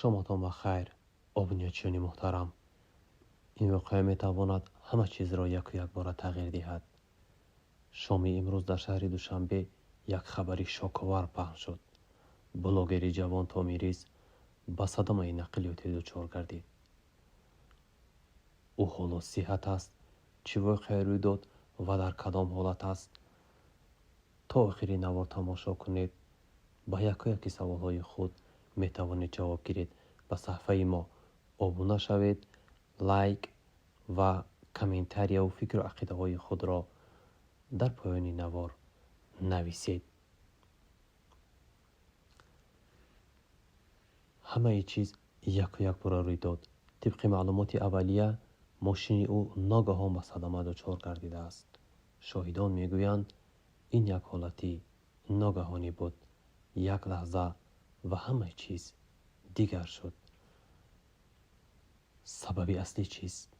شامتان بخیر آبونیاچیان محترم. این واقعه میتواند همه چیز را یک بار تغییر دهد. شام امروز در شهر دوشنبه یک خبری شاک‌آور پخش شد. بلاگری جوان تومیریز با صدمه نقلیاتی دچار گردید. او حالا صحت است؟ چه واقعی روی داد و در کدام حالت است؟ تا آخر نوار تماشا کنید. با یکی سوالهای خود میتوانید جواب گیرید. به صفحه ما ابونه شوید، لایک و کامنتاری و فکر و عقیده های خود را در پایان نوار نویسید. همه چیز یک بار روی داد. طبق معلومات اولیه ماشین او ناگهان به صدمه دچار گردیده است. شاهدان میگویند این یک حالتی ناگهانی بود. یک لحظه و همه چیز دیگر شد. سبب اصلی چیست؟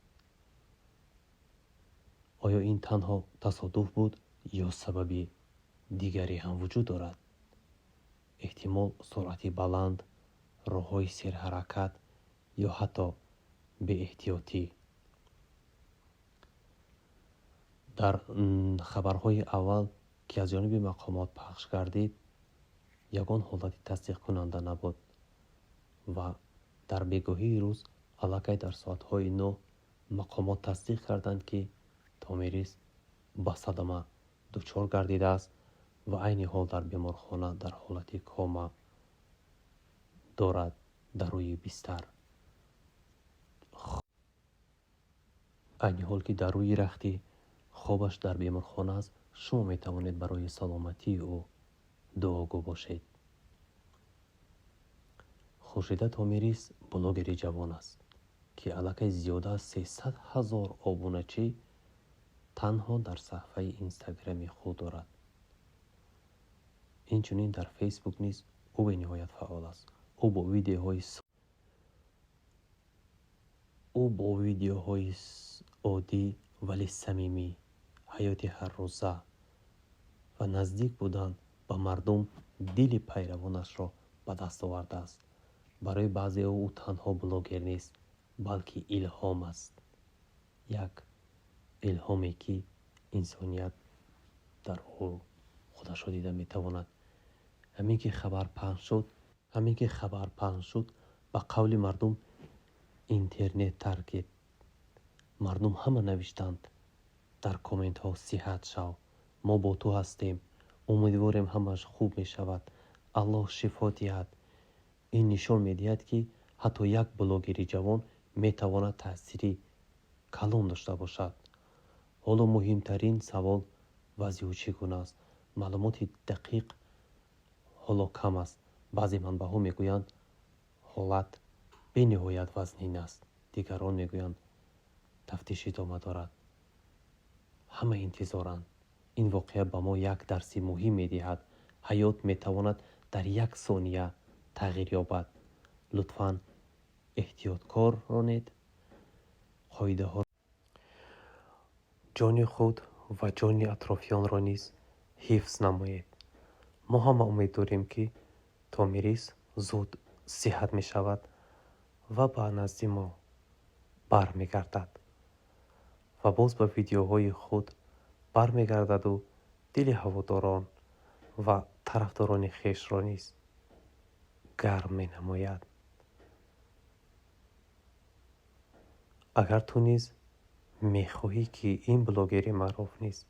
آیا این تنها تصادف بود یا سببی دیگری هم وجود دارد؟ احتمال سرعت بلند، راه‌های سرحرکت یا حتی بی احتیاطی. در خبرهای اول که از جانب مقامات پخش گردید یگان حالت تصدیق کننده نبود و در بگاهی روز الکی در ساعتهای 9 مقامات تصدیق کردند که تومیریز با صدمه دچار گردیده است و عین حال در بیمارخانه در حالت کوما دارد در روی بستر. عین حال که در روی رختی خوابش در بیمارخانه است، شما می توانید برای سلامتی او دعاگو باشید. خورشید تومیریز بلاگری جوان است که الکی زیاده از 300,000 آبونچی تنها در صفحه اینستاگرامی خود دارد. اینچنین در فیسبوک نیز او به نهایت فعال است. او با ویدیوهای عادی ولی صمیمی، حیات هر روزه و نزدیک بودن به مردم دل پیروانش را به دست آورده است. برای بعضی او تنها بلاگر نیست بلکه الهام است. یک الهامی که انسانیت در او خودش را دیده میتواند. همین که خبر پخش شد به قول مردم اینترنت ترکید. مردم همه نوشتند در کامنت ها صحت شو، ما با تو هستیم، امیدواریم همش خوب می شود، الله شفا دهد. این نشان می دهد که حتی یک بلاگری جوان می تواند تأثیری کلان داشته باشد. حالا مهمترین سوال وضع چگونه است؟ معلومات دقیق حالا کم است. بعضی منبع‌ها میگویند حالت به نهایت وزنین است. دیگران میگویند تفتیش ادامه دارد. همه انتظارند. این واقعه به ما یک درس مهم میدهد. حیات میتواند در یک ثانیه تغییر یابد. لطفاً احتیاطکار رانید. قاعده ها جان خود و جان اطرافیان را نیز حفظ نمایید. ما هم امید داریم که تومیریز زود صحت می شود و به نزد ما برمیگردد و باز به ویدیوهای خود برمیگردد و دل هواداران و طرفداران خویش را نیز گرم می نماید. اگر تو نیز می خواهی که این بلاگری معروف نیست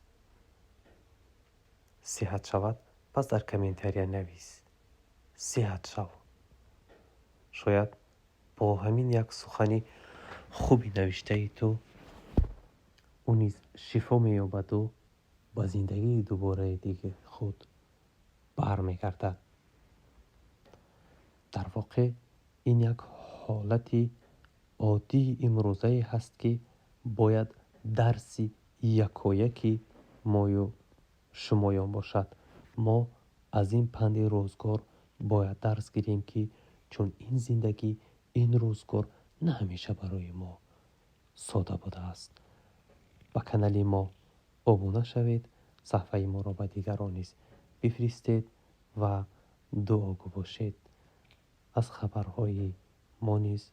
صحت شود، پس در کامنتاری نویس صحت شو. شاید با همین یک سخنی خوبی نوشته ای تو او نیز شفا می یابد و با زندگی دوباره دیگه خود برمیگردد. در واقع این یک حالتی عادی امروزه هست که باید درسی یکایکی ما و شمایان باشد. ما از این پند روزگار باید درس گیریم که چون این زندگی، این روزگار نه همیشه برای ما ساده بوده است. با کانال ما ابونه شوید، صفحه ما را به دیگران نیز بفرستید و دعاگو باشید. از خبرهای ما نیز